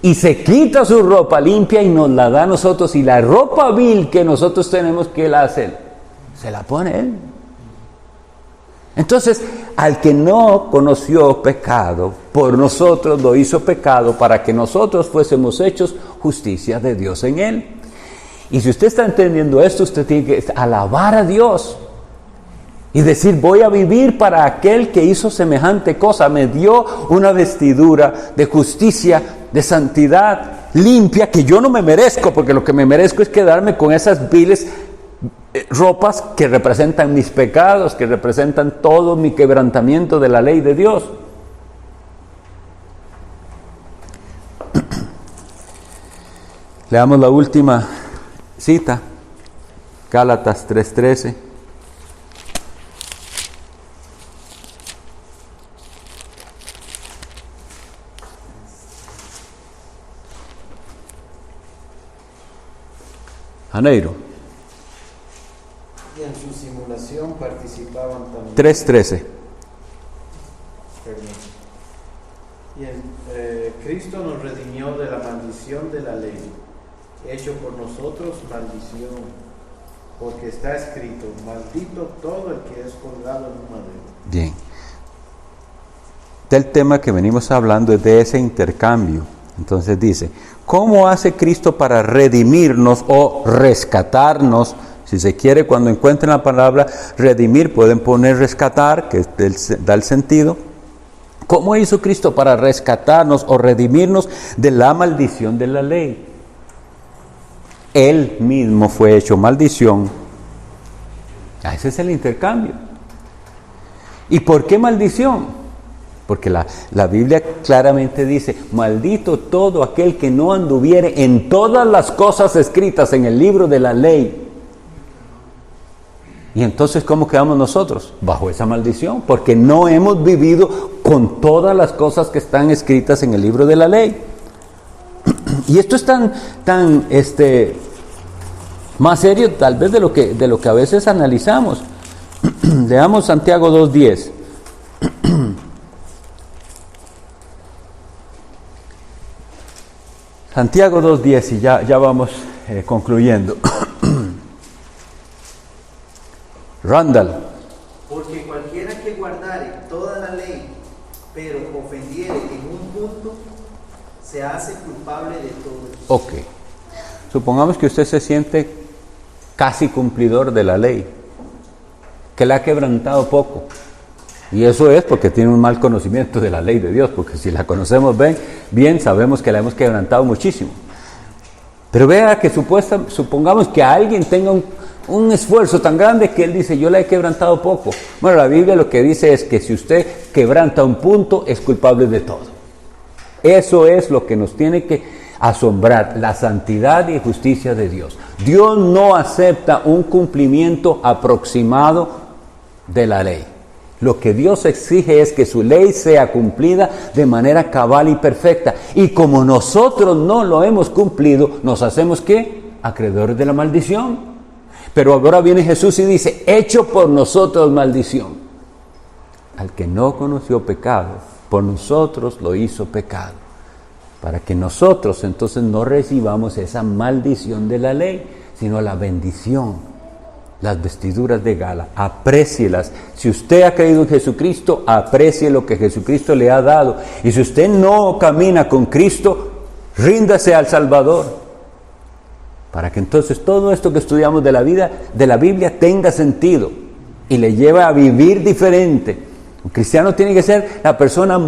Y se quita su ropa limpia y nos la da a nosotros. Y la ropa vil que nosotros tenemos, ¿qué la hace Él? Se la pone Él. Entonces, al que no conoció pecado, por nosotros lo hizo pecado para que nosotros fuésemos hechos justicia de Dios en él. Y si usted está entendiendo esto, usted tiene que alabar a Dios y decir: voy a vivir para aquel que hizo semejante cosa, me dio una vestidura de justicia, de santidad limpia, que yo no me merezco, porque lo que me merezco es quedarme con esas viles ropas que representan mis pecados, que representan todo mi quebrantamiento de la ley de Dios. Leamos la última cita, Gálatas 3:13. Janeiro. Y en su simulación participaban también. 3:13. Perdón. Y Cristo nos redimió de la maldición de la ley, hecho por nosotros maldición, porque está escrito: maldito todo el que es colgado en un madero. Bien. Del tema que venimos hablando es de ese intercambio. Entonces dice: ¿cómo hace Cristo para redimirnos o rescatarnos? Si se quiere, cuando encuentren la palabra redimir, pueden poner rescatar, que da el sentido. ¿Cómo hizo Cristo para rescatarnos o redimirnos de la maldición de la ley? Él mismo fue hecho maldición. Ese es el intercambio. ¿Y por qué maldición? Porque la Biblia claramente dice: maldito todo aquel que no anduviere en todas las cosas escritas en el libro de la ley. Y entonces, ¿cómo quedamos nosotros? Bajo esa maldición, porque no hemos vivido con todas las cosas que están escritas en el libro de la ley. Y esto es tan más serio tal vez de lo que a veces analizamos. Leamos Santiago 2:10. Santiago 2:10 y ya vamos concluyendo. Randall. Porque cualquiera que guardare toda la ley, pero ofendiere en un punto, se hace culpable de todo. Ok. Supongamos que usted se siente casi cumplidor de la ley, que la ha quebrantado poco. Y eso es porque tiene un mal conocimiento de la ley de Dios, porque si la conocemos bien sabemos que la hemos quebrantado muchísimo. Pero vea que supongamos que alguien tenga un esfuerzo tan grande que él dice: yo la he quebrantado poco. Bueno, la Biblia lo que dice es que si usted quebranta un punto, es culpable de todo. Eso es lo que nos tiene que asombrar, la santidad y justicia de Dios. Dios no acepta un cumplimiento aproximado de la ley. Lo que Dios exige es que su ley sea cumplida de manera cabal y perfecta. Y como nosotros no lo hemos cumplido, nos hacemos ¿qué? Acreedores de la maldición. Pero ahora viene Jesús y dice: hecho por nosotros maldición. Al que no conoció pecado, por nosotros lo hizo pecado, para que nosotros entonces no recibamos esa maldición de la ley, sino la bendición, las vestiduras de gala. Aprécielas. Si usted ha creído en Jesucristo, aprecie lo que Jesucristo le ha dado. Y si usted no camina con Cristo, ríndase al Salvador, para que entonces todo esto que estudiamos de la Biblia tenga sentido y le lleve a vivir diferente. Un cristiano tiene que ser la persona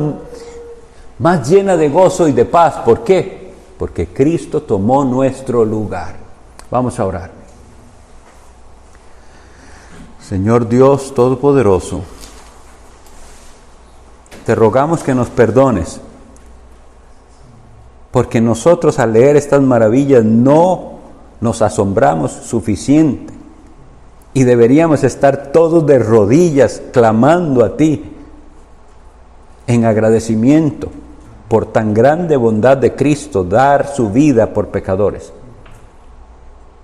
más llena de gozo y de paz. ¿Por qué? Porque Cristo tomó nuestro lugar. Vamos a orar. Señor Dios Todopoderoso, te rogamos que nos perdones, porque nosotros al leer estas maravillas no nos asombramos suficiente y deberíamos estar todos de rodillas clamando a ti en agradecimiento por tan grande bondad de Cristo, dar su vida por pecadores.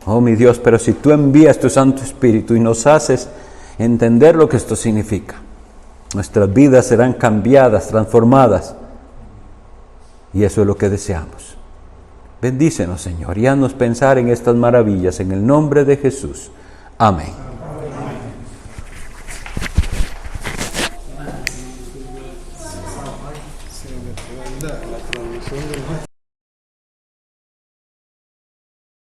Oh mi Dios, pero si tú envías tu Santo Espíritu y nos haces entender lo que esto significa, nuestras vidas serán cambiadas, transformadas, y eso es lo que deseamos. Bendícenos, Señor, y haznos pensar en estas maravillas, en el nombre de Jesús. Amén.